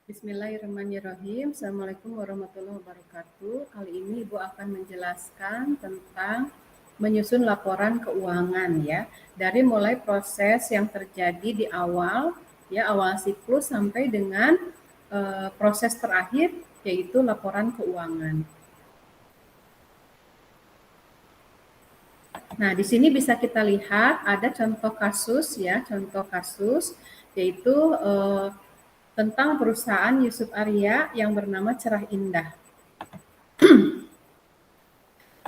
Bismillahirrahmanirrahim. Assalamualaikum warahmatullahi wabarakatuh. Kali ini Ibu akan menjelaskan tentang menyusun laporan keuangan ya. Dari mulai proses yang terjadi di awal ya, awal siklus sampai dengan proses terakhir yaitu laporan keuangan. Nah, di sini bisa kita lihat ada contoh kasus ya, contoh kasus yaitu tentang perusahaan Yusuf Arya yang bernama Cerah Indah.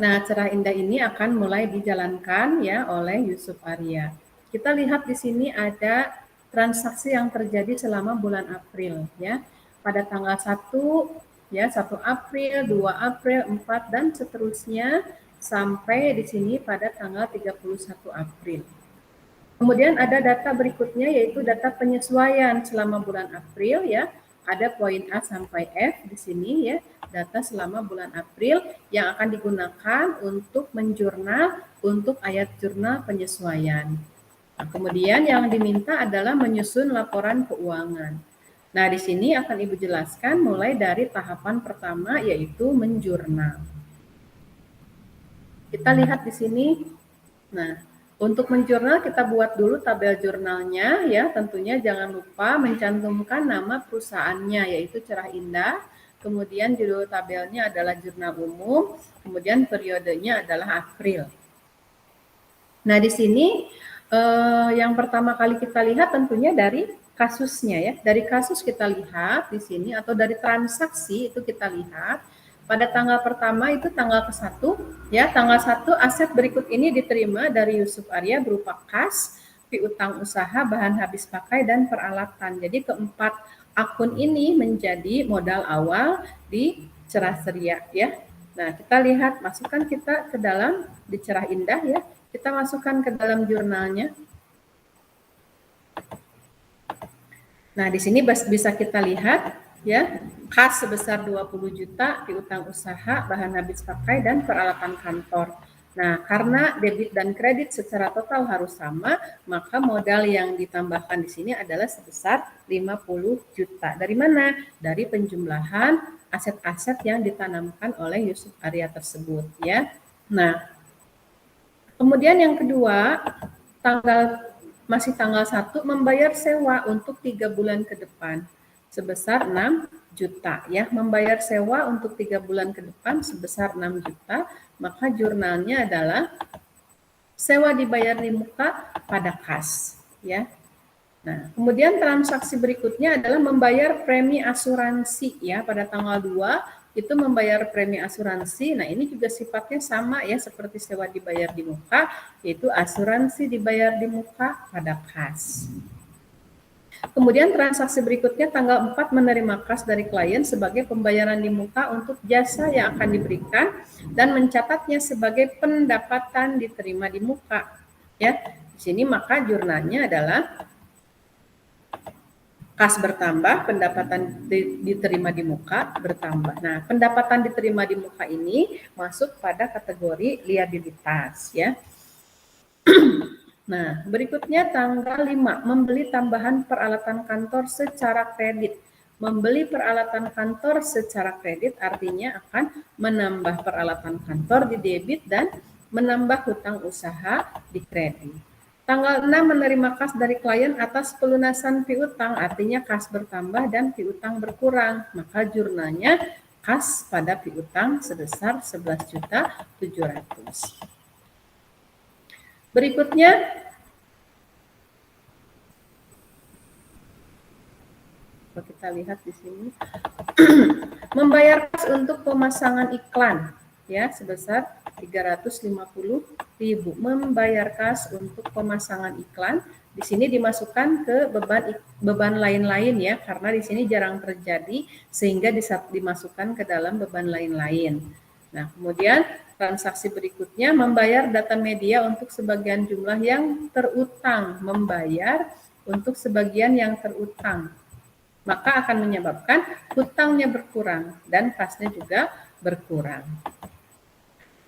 Nah, Cerah Indah ini akan mulai dijalankan ya oleh Yusuf Arya. Kita lihat di sini ada transaksi yang terjadi selama bulan April ya. Pada tanggal 1 ya, 1 April, 2 April, 4 dan seterusnya sampai di sini pada tanggal 31 April. Kemudian ada data berikutnya yaitu data penyesuaian selama bulan April ya. Ada poin A sampai F di sini ya, data selama bulan April yang akan digunakan untuk menjurnal untuk ayat jurnal penyesuaian. Nah, kemudian yang diminta adalah menyusun laporan keuangan. Nah, di sini akan Ibu jelaskan mulai dari tahapan pertama yaitu menjurnal. Kita lihat di sini. Nah, untuk menjurnal kita buat dulu tabel jurnalnya ya, tentunya jangan lupa mencantumkan nama perusahaannya yaitu Cerah Indah, kemudian judul tabelnya adalah jurnal umum, kemudian periodenya adalah April. Nah, di sini yang pertama kali kita lihat tentunya dari kasusnya ya. Dari kasus kita lihat di sini atau dari transaksi itu kita lihat pada tanggal pertama itu tanggal ke-1 ya, tanggal 1 aset berikut ini diterima dari Yusuf Arya berupa kas, piutang usaha, bahan habis pakai dan peralatan. Jadi keempat akun ini menjadi modal awal di Cerah Ceria ya. Nah, kita lihat, masukkan kita ke dalam di Cerah Indah ya. Kita masukkan ke dalam jurnalnya. Nah, di sini bisa kita lihat ya, kas sebesar 20 juta, piutang usaha, bahan habis pakai dan peralatan kantor. Nah, karena debit dan kredit secara total harus sama, maka modal yang ditambahkan di sini adalah sebesar 50 juta. Dari mana? Dari penjumlahan aset-aset yang ditanamkan oleh Yusuf Arya tersebut ya. Nah, kemudian yang kedua, masih tanggal 1 membayar sewa untuk 3 bulan ke depan sebesar 6 juta ya. Membayar sewa untuk 3 bulan ke depan sebesar 6 juta, maka jurnalnya adalah sewa dibayar di muka pada kas ya. Nah, kemudian transaksi berikutnya adalah membayar premi asuransi ya, pada tanggal 2 itu membayar premi asuransi. Nah, ini juga sifatnya sama ya seperti sewa dibayar di muka, yaitu asuransi dibayar di muka pada kas. Kemudian transaksi berikutnya tanggal 4 menerima kas dari klien sebagai pembayaran di muka untuk jasa yang akan diberikan dan mencatatnya sebagai pendapatan diterima di muka ya. Di sini maka jurnalnya adalah kas bertambah, pendapatan diterima di muka bertambah. Nah, pendapatan diterima di muka ini masuk pada kategori liabilitas ya. Nah, berikutnya tanggal 5 membeli tambahan peralatan kantor secara kredit. Membeli peralatan kantor secara kredit artinya akan menambah peralatan kantor di debit dan menambah hutang usaha di kredit. Tanggal 6 menerima kas dari klien atas pelunasan piutang, artinya kas bertambah dan piutang berkurang. Maka jurnalnya kas pada piutang sebesar 11.700.000. Berikutnya kita lihat di sini membayar kas untuk pemasangan iklan ya sebesar 350.000. Membayar kas untuk pemasangan iklan di sini dimasukkan ke beban lain-lain ya, karena di sini jarang terjadi sehingga dimasukkan ke dalam beban lain-lain. Nah, kemudian transaksi berikutnya membayar data media untuk sebagian jumlah yang terutang, membayar untuk sebagian yang terutang, maka akan menyebabkan hutangnya berkurang dan kasnya juga berkurang.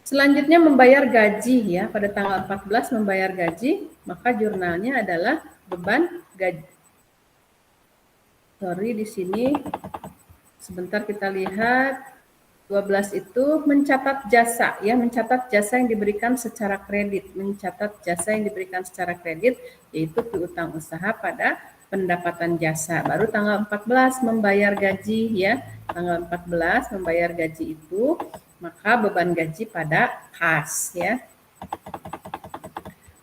Selanjutnya membayar gaji ya, pada tanggal 14 membayar gaji, maka jurnalnya adalah beban gaji. Sorry, di sini Sebentar kita lihat. 12 itu mencatat jasa, ya, mencatat jasa yang diberikan secara kredit, mencatat jasa yang diberikan secara kredit, yaitu piutang usaha pada pendapatan jasa. Baru tanggal 14 membayar gaji, ya, tanggal 14 membayar gaji itu, maka beban gaji pada kas, ya.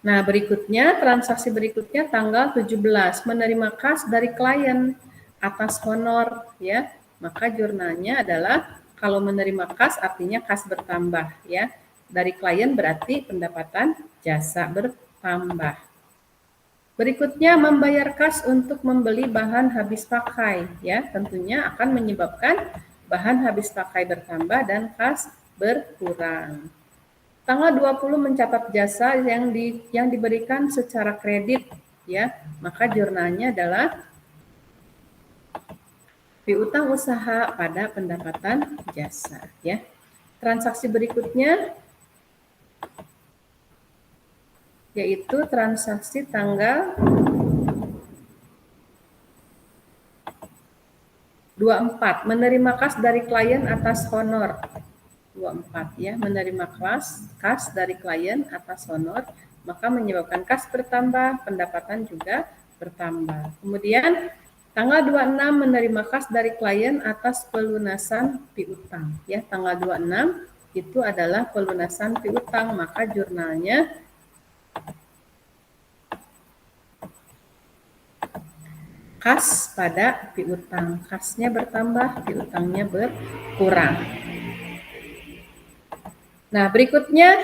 Nah, berikutnya, transaksi berikutnya tanggal 17, menerima kas dari klien atas honor, ya. Maka jurnalnya adalah kalau menerima kas artinya kas bertambah, ya. Dari klien berarti pendapatan jasa bertambah. Berikutnya membayar kas untuk membeli bahan habis pakai, ya. Tentunya akan menyebabkan bahan habis pakai bertambah dan kas berkurang. Tanggal 20 mencatat jasa yang diberikan secara kredit, ya. Maka jurnalnya adalah piutang usaha pada pendapatan jasa, ya. Transaksi berikutnya yaitu transaksi tanggal 24, menerima kas dari klien atas honor. 24, ya, menerima kas dari klien atas honor, maka menyebabkan kas bertambah, pendapatan juga bertambah. Kemudian tanggal 26 menerima kas dari klien atas pelunasan piutang, ya. Tanggal 26 itu adalah pelunasan piutang, maka jurnalnya kas pada piutang, kasnya bertambah, piutangnya berkurang. Nah, berikutnya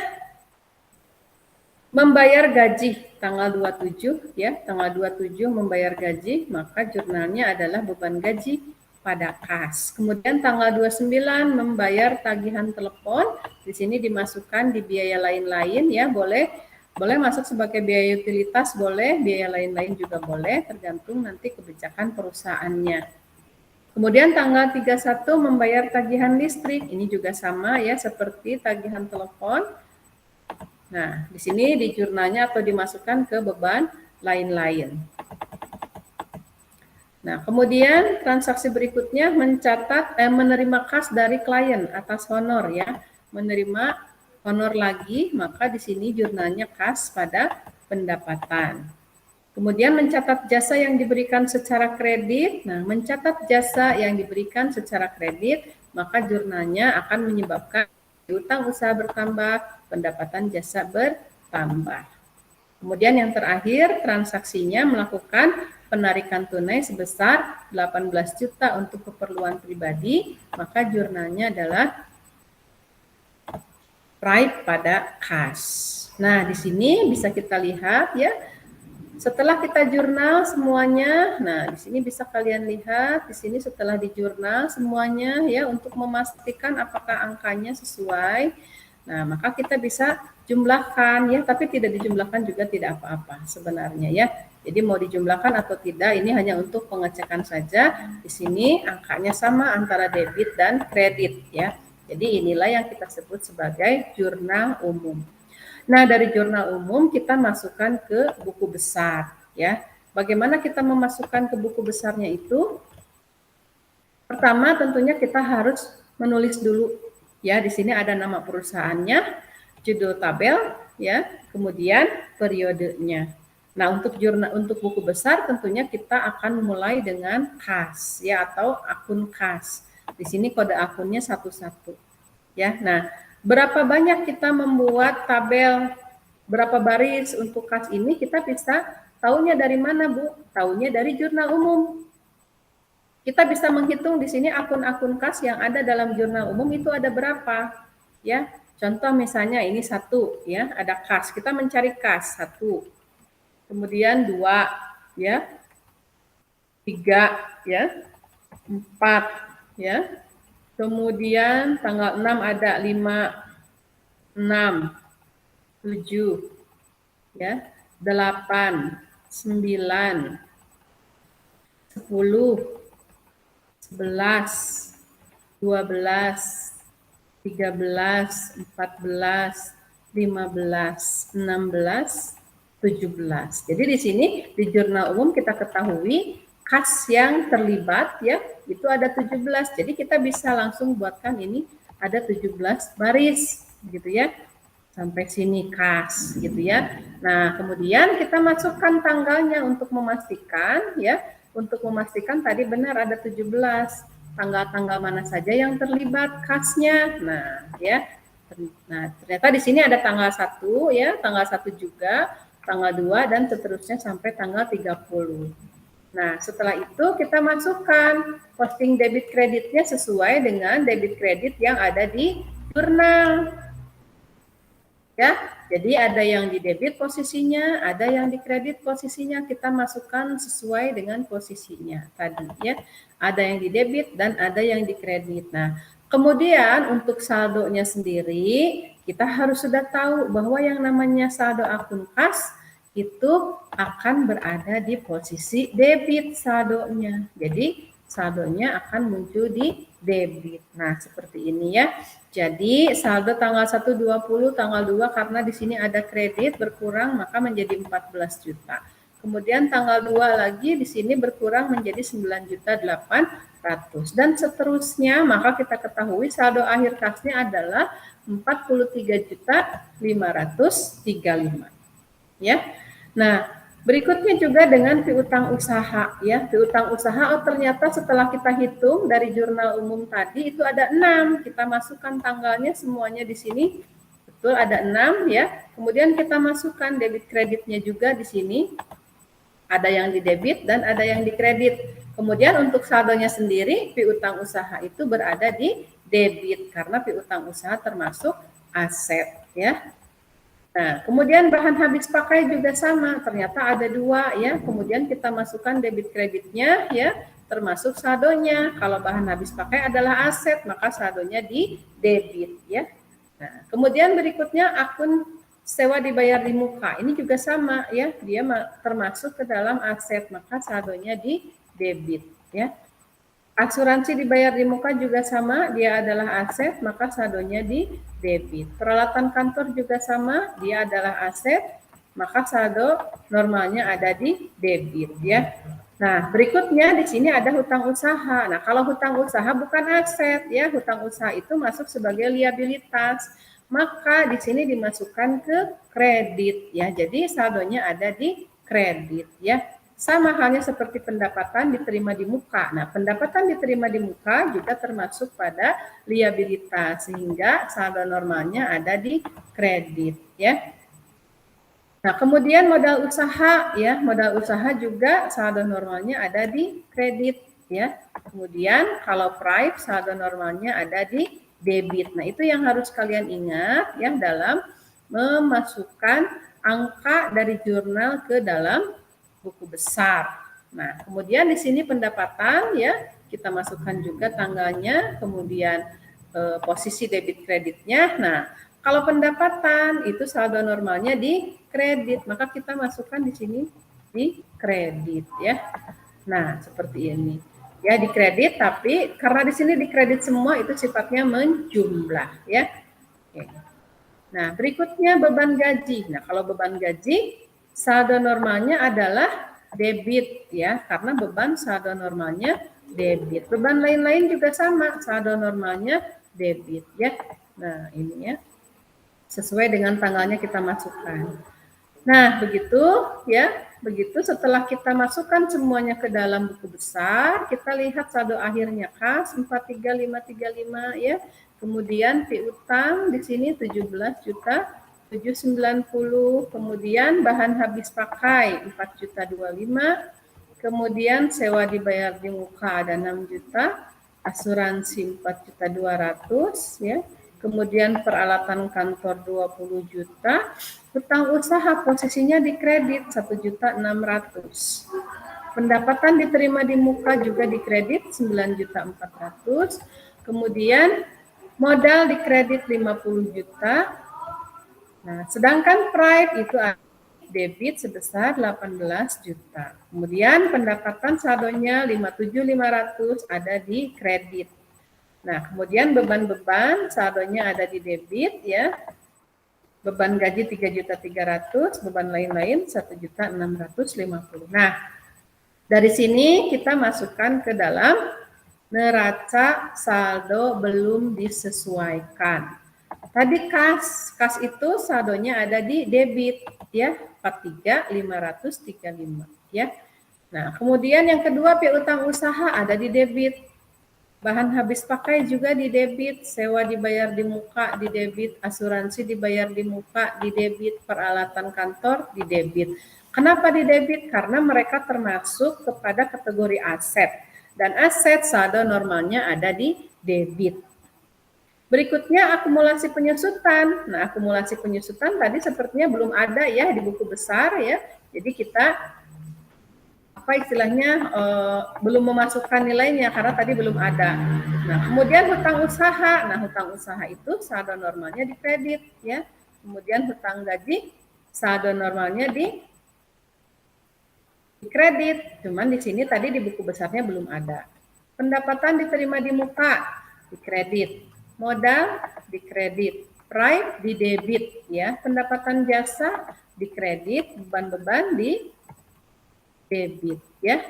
membayar gaji tanggal 27, ya, tanggal 27 membayar gaji, maka jurnalnya adalah beban gaji pada kas. Kemudian tanggal 29 membayar tagihan telepon, di sini dimasukkan di biaya lain-lain, ya, boleh masuk sebagai biaya utilitas, boleh, biaya lain-lain juga boleh, tergantung nanti kebijakan perusahaannya. Kemudian tanggal 31 membayar tagihan listrik, ini juga sama, ya, seperti tagihan telepon. Nah, di sini di jurnalnya atau dimasukkan ke beban lain-lain. Nah, kemudian transaksi berikutnya menerima kas dari klien atas honor, ya. Menerima honor lagi, maka di sini jurnalnya kas pada pendapatan. Kemudian mencatat jasa yang diberikan secara kredit. Nah, mencatat jasa yang diberikan secara kredit, maka jurnalnya akan menyebabkan piutang usaha bertambah, pendapatan jasa bertambah. Kemudian yang terakhir, transaksinya melakukan penarikan tunai sebesar 18 juta untuk keperluan pribadi, maka jurnalnya adalah right pada kas. Nah, di sini bisa kita lihat, ya. Setelah kita jurnal semuanya, nah di sini bisa kalian lihat, di sini setelah di jurnal semuanya, ya, untuk memastikan apakah angkanya sesuai. Nah, maka kita bisa jumlahkan, ya, tapi tidak dijumlahkan juga tidak apa-apa sebenarnya, ya. Jadi mau dijumlahkan atau tidak ini hanya untuk pengecekan saja. Di sini angkanya sama antara debit dan kredit, ya. Jadi inilah yang kita sebut sebagai jurnal umum. Nah, dari jurnal umum kita masukkan ke buku besar, ya. Bagaimana kita memasukkan ke buku besarnya itu? Pertama, tentunya kita harus menulis dulu, ya. Di sini ada nama perusahaannya, judul tabel, ya, kemudian periodenya. Nah, untuk buku besar tentunya kita akan mulai dengan kas, ya, atau akun kas. Di sini kode akunnya 11, ya. Nah, berapa banyak kita membuat tabel, berapa baris untuk kas ini, kita bisa tahunya dari mana, Bu? Tahunya dari jurnal umum. Kita bisa menghitung di sini akun-akun kas yang ada dalam jurnal umum itu ada berapa, ya. Contoh misalnya ini 1, ya, ada kas. Kita mencari kas 1. Kemudian 2, ya. 3, ya. 4, ya. Kemudian tanggal 6 ada 5, 6, 7, ya, 8, 9, 10, 11, 12, 13, 14, 15, 16, 17. Jadi di sini di jurnal umum kita ketahui kas yang terlibat, ya, itu ada 17. Jadi kita bisa langsung buatkan ini ada 17 baris gitu ya. Sampai sini kas gitu ya. Nah, kemudian kita masukkan tanggalnya untuk memastikan ya. Untuk memastikan tadi benar ada 17. Tanggal-tanggal mana saja yang terlibat kasnya. Nah, ya. Nah, ternyata di sini ada tanggal 1 ya, tanggal 1 juga, tanggal 2 dan seterusnya sampai tanggal 30. Nah, setelah itu kita masukkan posting debit kreditnya sesuai dengan debit kredit yang ada di jurnal. Ya, jadi ada yang di debit posisinya, ada yang di kredit posisinya, kita masukkan sesuai dengan posisinya tadi ya. Ada yang di debit dan ada yang di kredit. Nah, kemudian untuk saldonya sendiri, kita harus sudah tahu bahwa yang namanya saldo akun kas itu akan berada di posisi debit saldonya. Jadi saldonya akan muncul di debit. Nah, seperti ini ya. Jadi saldo tanggal 1 20 tanggal 2 karena di sini ada kredit berkurang maka menjadi 14 juta. Kemudian tanggal 2 lagi di sini berkurang menjadi 9.800.000 dan seterusnya, maka kita ketahui saldo akhir kasnya adalah 43.535 ya. Nah, berikutnya juga dengan piutang usaha ya. Piutang usaha ternyata setelah kita hitung dari jurnal umum tadi itu ada 6. Kita masukkan tanggalnya semuanya di sini. Betul ada 6 ya. Kemudian kita masukkan debit kreditnya juga di sini. Ada yang di debit dan ada yang di kredit. Kemudian untuk saldonya sendiri piutang usaha itu berada di debit karena piutang usaha termasuk aset ya. Nah, kemudian bahan habis pakai juga sama, ternyata ada 2 ya. Kemudian kita masukkan debit kreditnya ya, termasuk saldonya. Kalau bahan habis pakai adalah aset, maka saldonya di debit ya. Nah, kemudian berikutnya akun sewa dibayar di muka. Ini juga sama ya, dia termasuk ke dalam aset, maka saldonya di debit ya. Asuransi dibayar di muka juga sama, dia adalah aset, maka saldonya di debit. Peralatan kantor juga sama, dia adalah aset, maka saldo normalnya ada di debit ya. Nah, berikutnya di sini ada hutang usaha. Nah, kalau hutang usaha bukan aset ya, hutang usaha itu masuk sebagai liabilitas. Maka di sini dimasukkan ke kredit ya. Jadi saldonya ada di kredit ya. Sama halnya seperti pendapatan diterima di muka. Nah, pendapatan diterima di muka juga termasuk pada liabilitas sehingga saldo normalnya ada di kredit ya. Nah, kemudian modal usaha ya, modal usaha juga saldo normalnya ada di kredit ya. Kemudian kalau price saldo normalnya ada di debit. Nah, itu yang harus kalian ingat ya dalam memasukkan angka dari jurnal ke dalam buku besar. Nah, kemudian di sini pendapatan ya, kita masukkan juga tanggalnya, kemudian posisi debit kreditnya. Nah, kalau pendapatan itu saldo normalnya di kredit, maka kita masukkan di sini di kredit ya. Nah, seperti ini. Ya, di kredit, tapi karena di sini di kredit semua itu sifatnya menjumlah ya. Oke. Nah, berikutnya beban gaji. Nah, kalau beban gaji saldo normalnya adalah debit ya, karena beban saldo normalnya debit. Beban lain-lain juga sama, saldo normalnya debit ya. Nah, ini ya. Sesuai dengan tanggalnya kita masukkan. Nah, begitu ya. Begitu setelah kita masukkan semuanya ke dalam buku besar, kita lihat saldo akhirnya kas 43535 ya. Kemudian piutang di sini 17.790, kemudian bahan habis pakai 4.025, kemudian sewa dibayar di muka ada 6 juta, asuransi 4.200 ya. Kemudian peralatan kantor 20 juta, hutang usaha posisinya di kredit 1.600.000. Pendapatan diterima di muka juga di kredit 9.400.000. Kemudian modal di kredit 50 juta. Nah, sedangkan pride itu debit sebesar 18 juta. Kemudian pendapatan saldonya 57.500 ada di kredit. Nah, kemudian beban-beban saldonya ada di debit ya. Beban gaji 3.300.000, beban lain-lain 1.650.000. Nah, dari sini kita masukkan ke dalam neraca saldo belum disesuaikan. Tadi kas itu saldonya ada di debit ya, 43.535 ya. Nah, kemudian yang kedua piutang usaha ada di debit. Bahan habis pakai juga di debit, sewa dibayar di muka di debit, asuransi dibayar di muka di debit, peralatan kantor di debit. Kenapa di debit? Karena mereka termasuk kepada kategori aset dan aset saldo normalnya ada di debit. Berikutnya akumulasi penyusutan. Nah, akumulasi penyusutan tadi sepertinya belum ada ya di buku besar ya. Jadi kita apa istilahnya belum memasukkan nilainya karena tadi belum ada. Nah, kemudian hutang usaha. Nah, hutang usaha itu saldo normalnya di kredit ya. Kemudian hutang gaji saldo normalnya di kredit. Cuman di sini tadi di buku besarnya belum ada. Pendapatan diterima di muka di kredit. Modal di kredit, prime di debit ya, pendapatan jasa di kredit, beban-beban di debit ya.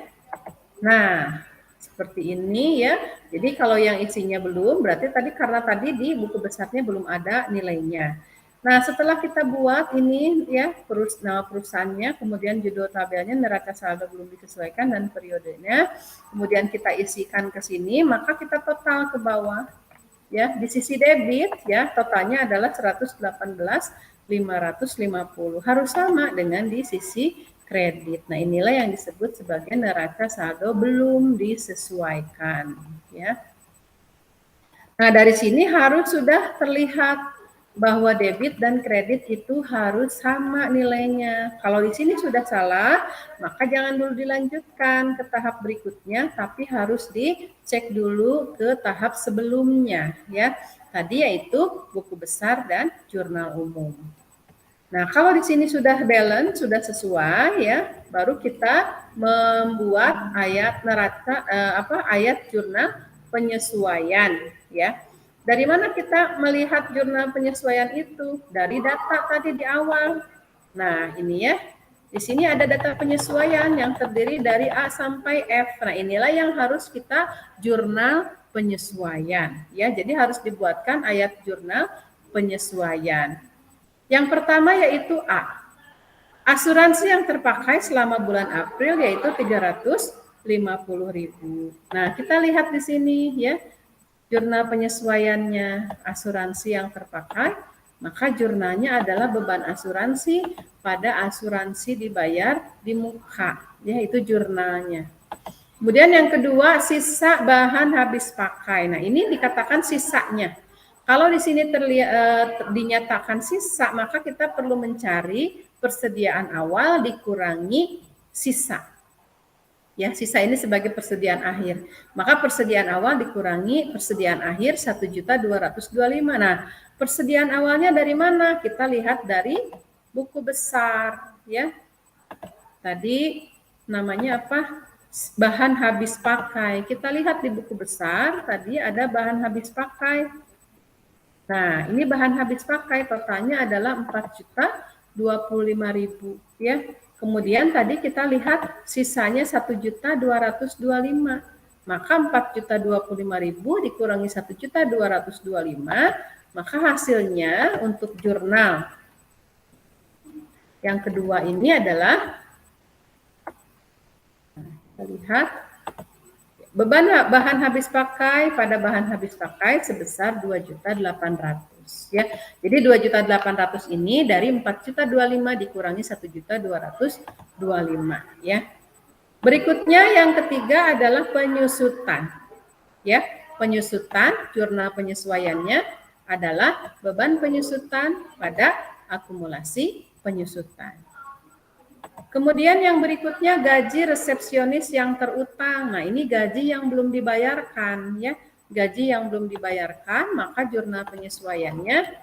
Nah, seperti ini ya. Jadi kalau yang isinya belum, berarti tadi karena tadi di buku besarnya belum ada nilainya. Nah, setelah kita buat ini ya, nama perusahaannya, kemudian judul tabelnya, neraca saldo belum disesuaikan dan periodenya, kemudian kita isikan ke sini, maka kita total ke bawah. Ya, di sisi debit ya totalnya adalah 118.550. Harus sama dengan di sisi kredit. Nah, inilah yang disebut sebagai neraca saldo belum disesuaikan ya. Nah, dari sini harus sudah terlihat bahwa debit dan kredit itu harus sama nilainya. Kalau di sini sudah salah, maka jangan dulu dilanjutkan ke tahap berikutnya, tapi harus dicek dulu ke tahap sebelumnya ya. Tadi yaitu buku besar dan jurnal umum. Nah, kalau di sini sudah balance, sudah sesuai ya, baru kita membuat ayat neraca ayat jurnal penyesuaian ya. Dari mana kita melihat jurnal penyesuaian itu? Dari data tadi di awal. Nah, ini ya. Di sini ada data penyesuaian yang terdiri dari A sampai F. Nah, inilah yang harus kita jurnal penyesuaian ya. Jadi harus dibuatkan ayat jurnal penyesuaian. Yang pertama yaitu A. Asuransi yang terpakai selama bulan April yaitu 350.000. Nah, kita lihat di sini ya. Jurnal penyesuaiannya asuransi yang terpakai, maka jurnalnya adalah beban asuransi pada asuransi dibayar di muka, yaitu jurnalnya. Kemudian yang kedua, sisa bahan habis pakai. Nah, ini dikatakan sisanya. Kalau di sini dinyatakan sisa, maka kita perlu mencari persediaan awal dikurangi sisa. Ya, sisa ini sebagai persediaan akhir. Maka persediaan awal dikurangi persediaan akhir 1.225.000. Nah, persediaan awalnya dari mana? Kita lihat dari buku besar, ya. Tadi namanya apa? Bahan habis pakai. Kita lihat di buku besar, tadi ada bahan habis pakai. Nah, ini bahan habis pakai totalnya adalah 4.025.000, ya. Kemudian tadi kita lihat sisanya 1.225. Maka 4.025.000 dikurangi 1.225, maka hasilnya untuk jurnal yang kedua ini adalah, kita lihat, beban bahan habis pakai pada bahan habis pakai sebesar 2.800.000 ya. Jadi 2.800.000 ini dari 4.025 dikurangi 1.225 ya. Berikutnya yang ketiga adalah penyusutan. Ya, penyusutan jurnal penyesuaiannya adalah beban penyusutan pada akumulasi penyusutan. Kemudian yang berikutnya gaji resepsionis yang terutang. Nah, ini gaji yang belum dibayarkan ya. Gaji yang belum dibayarkan, maka jurnal penyesuaiannya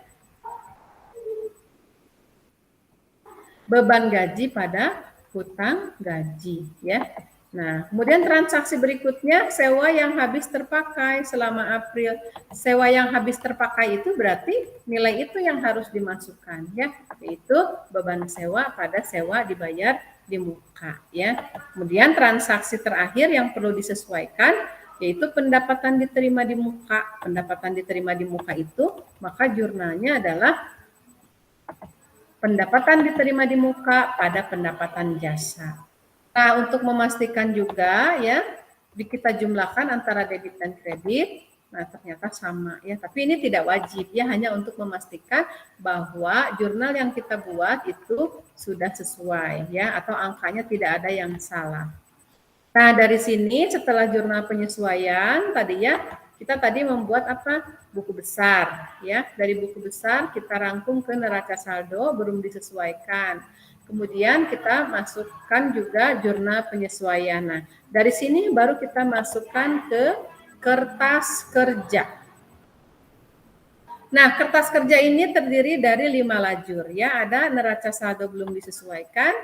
beban gaji pada hutang gaji ya. Nah, kemudian transaksi berikutnya sewa yang habis terpakai selama April. Sewa yang habis terpakai itu berarti nilai itu yang harus dimasukkan ya, yaitu beban sewa pada sewa dibayar di muka ya. Kemudian transaksi terakhir yang perlu disesuaikan yaitu pendapatan diterima di muka. Pendapatan diterima di muka itu, maka jurnalnya adalah pendapatan diterima di muka pada pendapatan jasa. Nah, untuk memastikan juga ya, kita jumlahkan antara debit dan kredit. Nah, ternyata sama ya, tapi ini tidak wajib ya, hanya untuk memastikan bahwa jurnal yang kita buat itu sudah sesuai ya, atau angkanya tidak ada yang salah. Nah, dari sini setelah jurnal penyesuaian tadi ya, kita tadi membuat apa? Buku besar ya. Dari buku besar kita rangkum ke neraca saldo belum disesuaikan. Kemudian kita masukkan juga jurnal penyesuaian. Nah, dari sini baru kita masukkan ke kertas kerja. Nah, kertas kerja ini terdiri dari 5 lajur ya. Ada neraca saldo belum disesuaikan,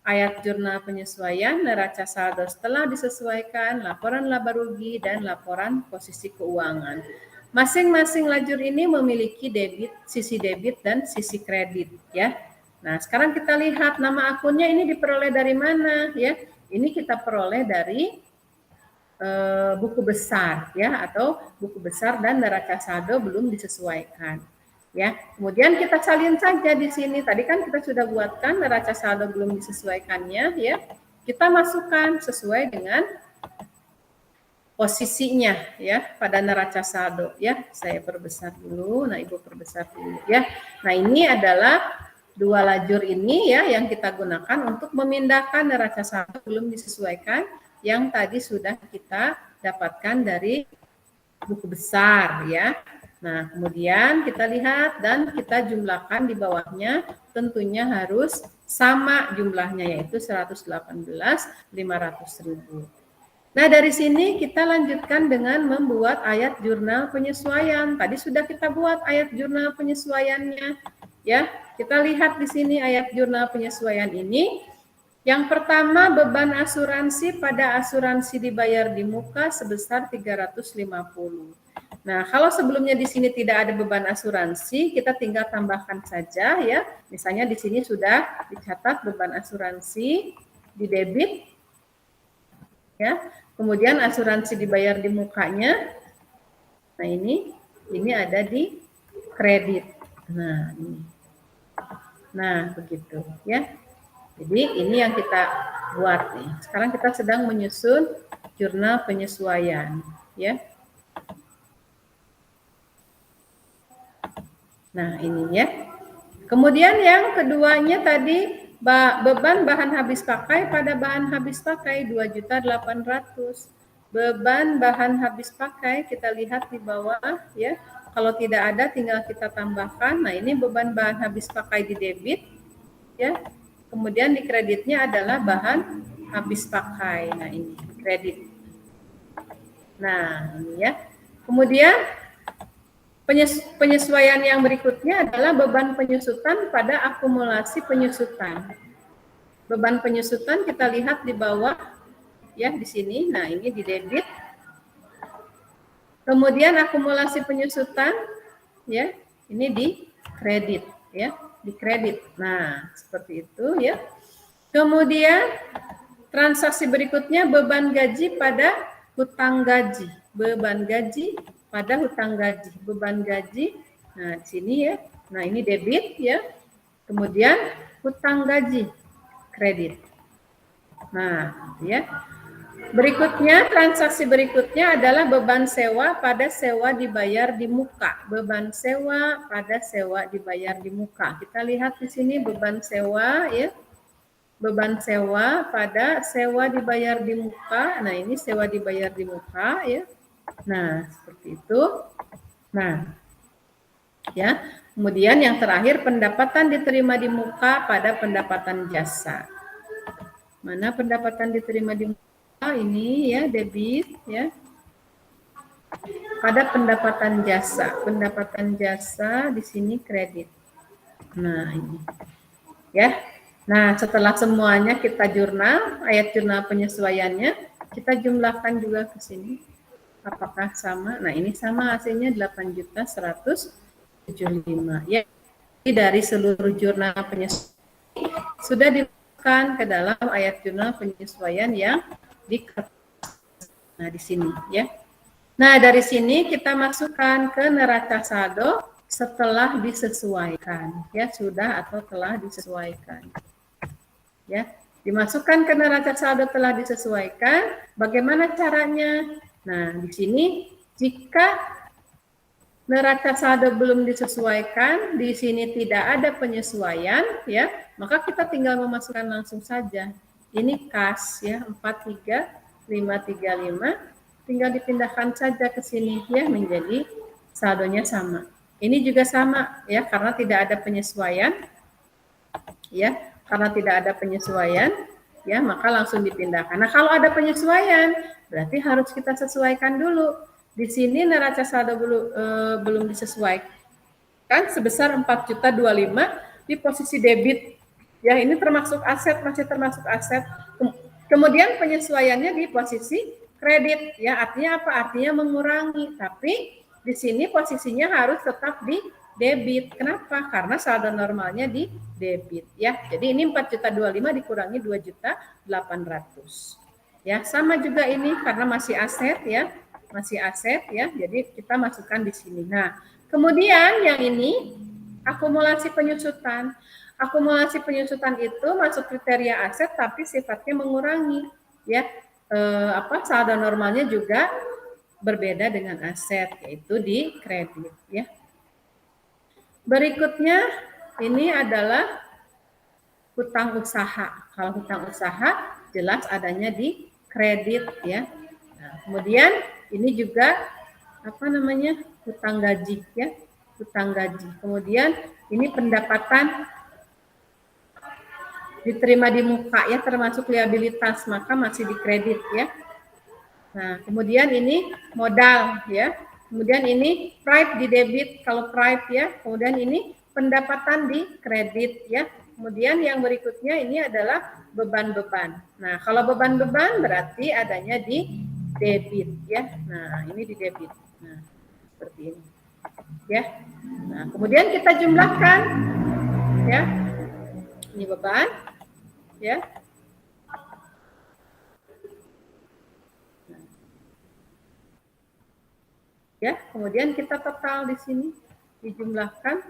ayat jurnal penyesuaian, neraca saldo setelah disesuaikan, laporan laba rugi, dan laporan posisi keuangan. Masing-masing lajur ini memiliki sisi debit dan sisi kredit ya. Nah, sekarang kita lihat nama akunnya ini diperoleh dari mana ya? Ini kita peroleh dari buku besar ya, atau buku besar dan neraca saldo belum disesuaikan. Ya, kemudian kita salin saja di sini. Tadi kan kita sudah buatkan neraca saldo belum disesuaikannya ya. Kita masukkan sesuai dengan posisinya ya pada neraca saldo ya. Saya perbesar dulu. Nah, Ibu perbesar dulu ya. Nah, ini adalah 2 lajur ini ya yang kita gunakan untuk memindahkan neraca saldo belum disesuaikan yang tadi sudah kita dapatkan dari buku besar ya. Nah, kemudian kita lihat dan kita jumlahkan di bawahnya, tentunya harus sama jumlahnya, yaitu 118.500.000. Nah, dari sini kita lanjutkan dengan membuat ayat jurnal penyesuaian. Tadi sudah kita buat ayat jurnal penyesuaiannya. Ya, kita lihat di sini ayat jurnal penyesuaian ini. Yang pertama, beban asuransi pada asuransi dibayar di muka sebesar 350. Nah, kalau sebelumnya di sini tidak ada beban asuransi, kita tinggal tambahkan saja ya. Misalnya di sini sudah dicatat beban asuransi di debit ya. Kemudian asuransi dibayar di mukanya. Nah, ini ada di kredit. Nah, ini. Nah, begitu ya. Jadi ini yang kita buat nih. Sekarang kita sedang menyusun jurnal penyesuaian ya. Nah, ini ya. Kemudian yang keduanya tadi beban bahan habis pakai pada bahan habis pakai 2.800.000. Beban bahan habis pakai kita lihat di bawah ya. Kalau tidak ada tinggal kita tambahkan. Nah, ini beban bahan habis pakai di debit ya. Kemudian di kreditnya adalah bahan habis pakai. Nah, ini kredit. Nah, ini ya. Kemudian penyesuaian yang berikutnya adalah beban penyusutan pada akumulasi penyusutan. Beban penyusutan kita lihat di bawah ya, di sini. Nah, ini di debit. Kemudian akumulasi penyusutan ya, ini di kredit ya, di kredit. Nah, seperti itu ya. Kemudian transaksi berikutnya beban gaji pada hutang gaji. Beban gaji pada hutang gaji, beban gaji. Nah, di sini ya. Nah, ini debit ya. Kemudian hutang gaji, kredit. Nah, ya. Berikutnya, transaksi berikutnya adalah beban sewa pada sewa dibayar di muka. Beban sewa pada sewa dibayar di muka. Kita lihat di sini beban sewa ya. Beban sewa pada sewa dibayar di muka. Nah, ini sewa dibayar di muka ya. Nah, seperti itu. Nah, ya. Kemudian yang terakhir pendapatan diterima di muka pada pendapatan jasa. Mana pendapatan diterima di muka? Ini ya debit ya. Pada pendapatan jasa. Pendapatan jasa di sini kredit. Nah, ini. Ya. Nah, setelah semuanya kita jurnal, ayat jurnal penyesuaiannya, kita jumlahkan juga ke sini. Apakah sama? Nah, ini sama hasilnya 8.175 ya. Dari seluruh jurnal penyesuaian sudah dimasukkan ke dalam ayat jurnal penyesuaian yang di kertas. Nah, di sini ya. Nah, dari sini kita masukkan ke neraca saldo setelah disesuaikan. Ya, sudah atau telah disesuaikan. Ya, dimasukkan ke neraca saldo telah disesuaikan. Bagaimana caranya? Nah, di sini jika neraca saldo belum disesuaikan, di sini tidak ada penyesuaian, ya, maka kita tinggal memasukkan langsung saja. Ini kas, ya, 43535, tinggal dipindahkan saja ke sini, ya, menjadi saldonya sama. Ini juga sama, ya, karena tidak ada penyesuaian, ya, karena tidak ada penyesuaian, ya, maka langsung dipindahkan. Nah, kalau ada penyesuaian, berarti harus kita sesuaikan dulu. Di sini neraca saldo belum disesuaikan sebesar 4.025 di posisi debit. Ya, ini termasuk aset, masih termasuk aset. Kemudian penyesuaiannya di posisi kredit. Ya, artinya apa? Artinya mengurangi. Tapi di sini posisinya harus tetap di debit. Kenapa? Karena saldo normalnya di debit. Ya, jadi ini 4.025 dikurangi 2.800.000. Ya, sama juga ini karena masih aset, ya, masih aset, ya. Jadi kita masukkan di sini. Nah, kemudian yang ini akumulasi penyusutan. Akumulasi penyusutan itu masuk kriteria aset tapi sifatnya mengurangi, ya. Saldo normalnya juga berbeda dengan aset, yaitu di kredit, ya. Berikutnya ini adalah hutang usaha. Kalau hutang usaha jelas adanya di kredit, ya. Nah, kemudian ini juga hutang gaji, ya, hutang gaji. Kemudian ini pendapatan diterima di muka, ya, termasuk liabilitas, maka masih di kredit, ya. Nah, kemudian ini modal, ya. Kemudian ini price di debit kalau price, ya. Kemudian ini pendapatan di kredit, ya. Kemudian yang berikutnya ini adalah beban-beban. Nah, kalau beban-beban berarti adanya di debit, ya. Nah, ini di debit. Nah, seperti ini, ya. Nah, kemudian kita jumlahkan, ya. Ini beban, ya. Ya, kemudian kita total di sini dijumlahkan.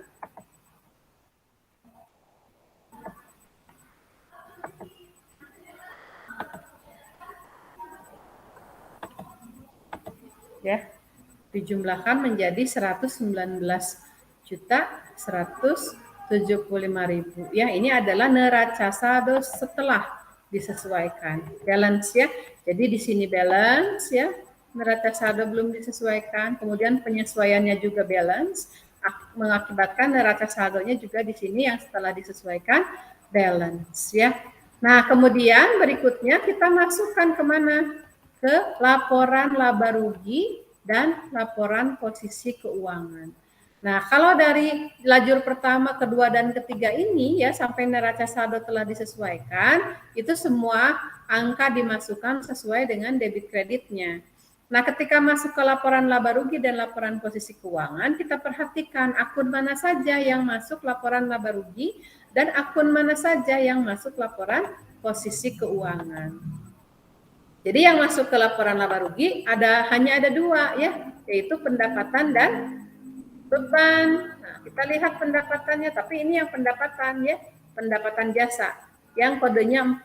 Ya, dijumlahkan menjadi 119.175.000. Ya, ini adalah neraca saldo setelah disesuaikan. Balance, ya. Jadi di sini balance, ya. Neraca saldo belum disesuaikan, kemudian penyesuaiannya juga balance, mengakibatkan neraca saldonya juga di sini yang setelah disesuaikan balance, ya. Nah, kemudian berikutnya kita masukkan kemana? Ke laporan laba rugi dan laporan posisi keuangan. Nah, kalau dari lajur pertama, kedua, dan ketiga ini, ya, sampai neraca saldo telah disesuaikan, itu semua angka dimasukkan sesuai dengan debit kreditnya. Nah, ketika masuk ke laporan laba rugi dan laporan posisi keuangan, kita perhatikan akun mana saja yang masuk laporan laba rugi dan akun mana saja yang masuk laporan posisi keuangan. Jadi yang masuk ke laporan laba rugi hanya ada dua, ya, yaitu pendapatan dan beban. Nah, kita lihat pendapatannya, tapi ini yang pendapatan, ya, pendapatan jasa yang kodenya 4,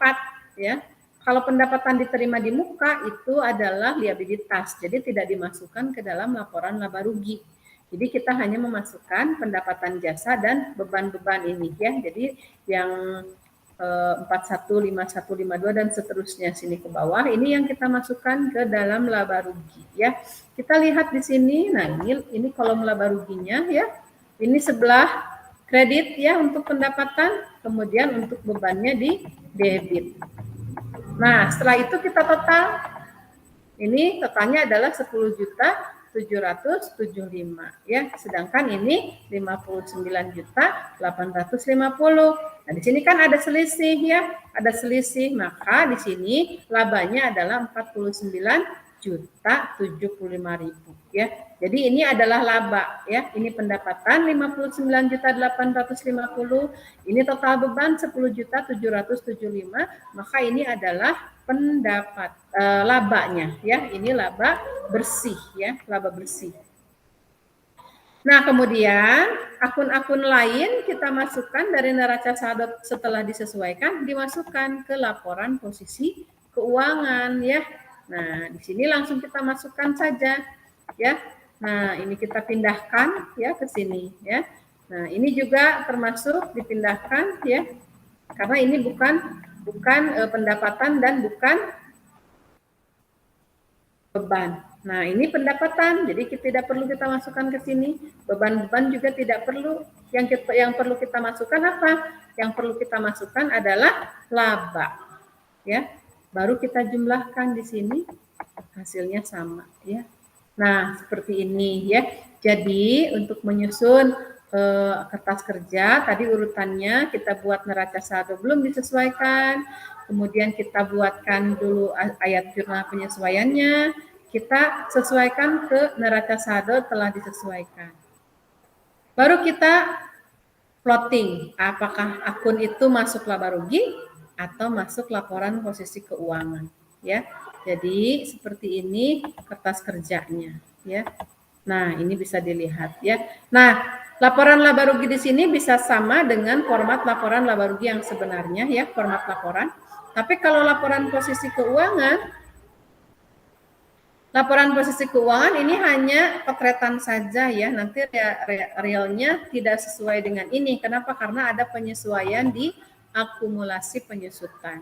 ya. Kalau pendapatan diterima di muka itu adalah liabilitas, jadi tidak dimasukkan ke dalam laporan laba rugi. Jadi kita hanya memasukkan pendapatan jasa dan beban-beban ini, ya. Jadi yang 41, 51, 52 dan seterusnya sini ke bawah, ini yang kita masukkan ke dalam laba rugi, ya. Kita lihat di sini. Nah, ini kolom laba ruginya, ya. Ini sebelah kredit, ya, untuk pendapatan, kemudian untuk bebannya di debit. Nah, setelah itu kita total. Ini totalnya adalah 10.775, ya. Sedangkan ini 59.850. Nah, di sini kan ada selisih, ya. Ada selisih, maka di sini labanya adalah 49.075.000, ya. Jadi ini adalah laba, ya. Ini pendapatan 59.850, ini total beban 10.775, maka ini adalah labanya ya. Ini laba bersih ya, laba bersih. Nah, kemudian akun-akun lain kita masukkan dari neraca saldo setelah disesuaikan dimasukkan ke laporan posisi keuangan ya. Nah, di sini langsung kita masukkan saja ya. Nah, ini kita pindahkan ya ke sini ya. Nah, ini juga termasuk dipindahkan ya. Karena ini bukan pendapatan dan bukan beban. Nah, ini pendapatan, jadi tidak perlu kita masukkan ke sini. Beban-beban juga tidak perlu. Yang perlu kita masukkan apa? Yang perlu kita masukkan adalah laba. Ya. Baru kita jumlahkan di sini, hasilnya sama ya. Nah, seperti ini ya. Jadi, untuk menyusun kertas kerja, tadi urutannya kita buat neraca saldo belum disesuaikan, kemudian kita buatkan dulu ayat jurnal penyesuaiannya, kita sesuaikan ke neraca saldo telah disesuaikan. Baru kita plotting, apakah akun itu masuk laba rugi atau masuk laporan posisi keuangan, ya. Jadi seperti ini kertas kerjanya, ya. Nah, ini bisa dilihat, ya. Nah, laporan laba rugi di sini bisa sama dengan format laporan laba rugi yang sebenarnya, ya, format laporan. Tapi kalau laporan posisi keuangan, laporan posisi keuangan ini hanya potretan saja ya, nanti realnya tidak sesuai dengan ini. Kenapa? Karena ada penyesuaian di akumulasi penyusutan.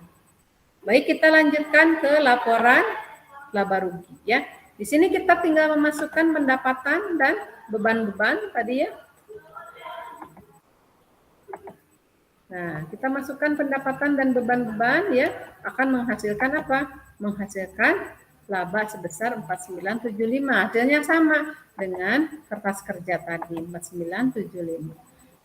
Baik, kita lanjutkan ke laporan laba rugi ya. Di sini kita tinggal memasukkan pendapatan dan beban-beban tadi ya. Nah, kita masukkan pendapatan dan beban-beban ya, akan menghasilkan apa? Menghasilkan laba sebesar 4975. Hasilnya sama dengan kertas kerja tadi 4975.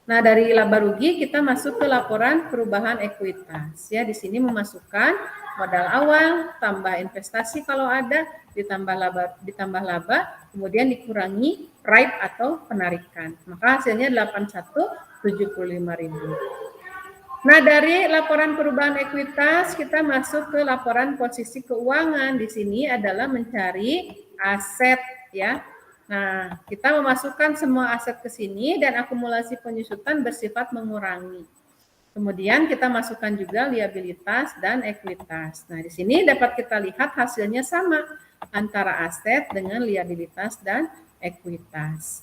Nah, dari laba rugi kita masuk ke laporan perubahan ekuitas. Ya, di sini memasukkan modal awal, tambah investasi kalau ada, ditambah laba, kemudian dikurangi right atau penarikan. Maka hasilnya 8175.000. Nah, dari laporan perubahan ekuitas kita masuk ke laporan posisi keuangan. Di sini adalah mencari aset ya. Nah, kita memasukkan semua aset ke sini dan akumulasi penyusutan bersifat mengurangi. Kemudian kita masukkan juga liabilitas dan ekuitas. Nah, di sini dapat kita lihat hasilnya sama antara aset dengan liabilitas dan ekuitas.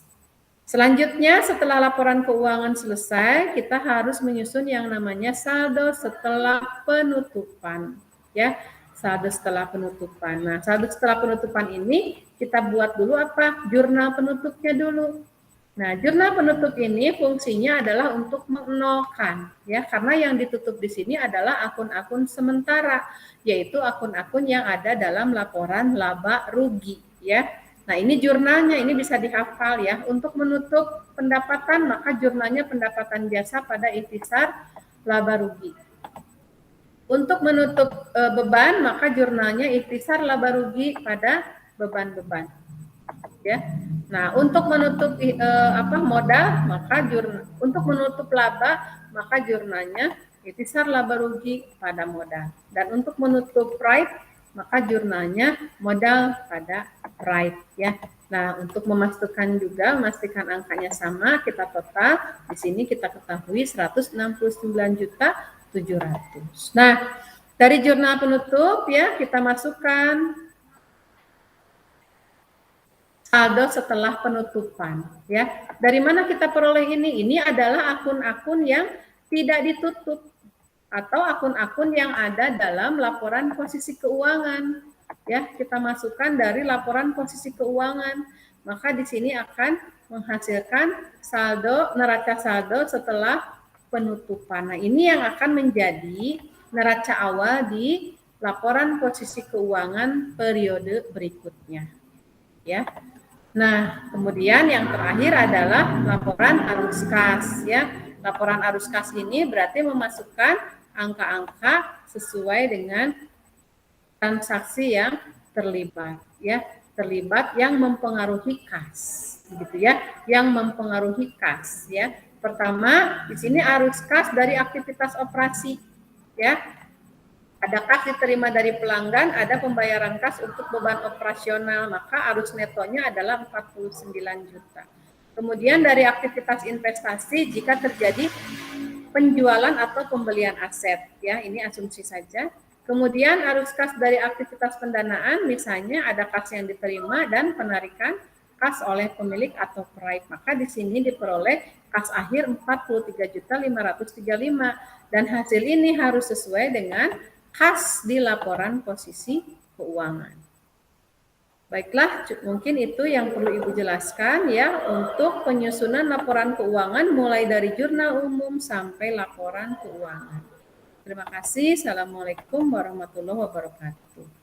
Selanjutnya, setelah laporan keuangan selesai, kita harus menyusun yang namanya saldo setelah penutupan. Ya, saldo setelah penutupan. Nah, saldo setelah penutupan ini kita buat dulu apa? Jurnal penutupnya dulu. Nah, jurnal penutup ini fungsinya adalah untuk menolkan, ya, karena yang ditutup di sini adalah akun-akun sementara, yaitu akun-akun yang ada dalam laporan laba rugi, ya. Nah, ini jurnalnya, ini bisa dihafal ya. Untuk menutup pendapatan, maka jurnalnya pendapatan biasa pada intisar laba rugi. Untuk menutup beban, maka jurnalnya intisar laba rugi pada beban-beban. Ya. Nah, untuk menutup modal, maka untuk menutup laba, maka jurnalnya intisar laba rugi pada modal. Dan untuk menutup right, maka jurnalnya modal pada right ya. Nah, untuk memastikan angkanya sama, kita total di sini kita ketahui 169.700.000. Nah, dari jurnal penutup ya kita masukkan saldo setelah penutupan ya. Dari mana kita peroleh ini? Ini adalah akun-akun yang tidak ditutup atau akun-akun yang ada dalam laporan posisi keuangan. Ya, kita masukkan dari laporan posisi keuangan. Maka di sini akan menghasilkan saldo, neraca saldo setelah penutupan. Nah, ini yang akan menjadi neraca awal di laporan posisi keuangan periode berikutnya. Ya. Nah, kemudian yang terakhir adalah laporan arus kas ya. Laporan arus kas ini berarti memasukkan angka-angka sesuai dengan transaksi yang terlibat ya, terlibat yang mempengaruhi kas gitu ya, yang mempengaruhi kas ya. Pertama, di sini arus kas dari aktivitas operasi ya. Ada kas diterima dari pelanggan, ada pembayaran kas untuk beban operasional, maka arus netonya adalah 49 juta. Kemudian dari aktivitas investasi jika terjadi penjualan atau pembelian aset, ya ini asumsi saja. Kemudian arus kas dari aktivitas pendanaan, misalnya ada kas yang diterima dan penarikan kas oleh pemilik atau peraih, maka di sini diperoleh kas akhir 43.535 dan hasil ini harus sesuai dengan kas di laporan posisi keuangan. Baiklah, mungkin itu yang perlu Ibu jelaskan ya untuk penyusunan laporan keuangan mulai dari jurnal umum sampai laporan keuangan. Terima kasih. Assalamualaikum warahmatullahi wabarakatuh.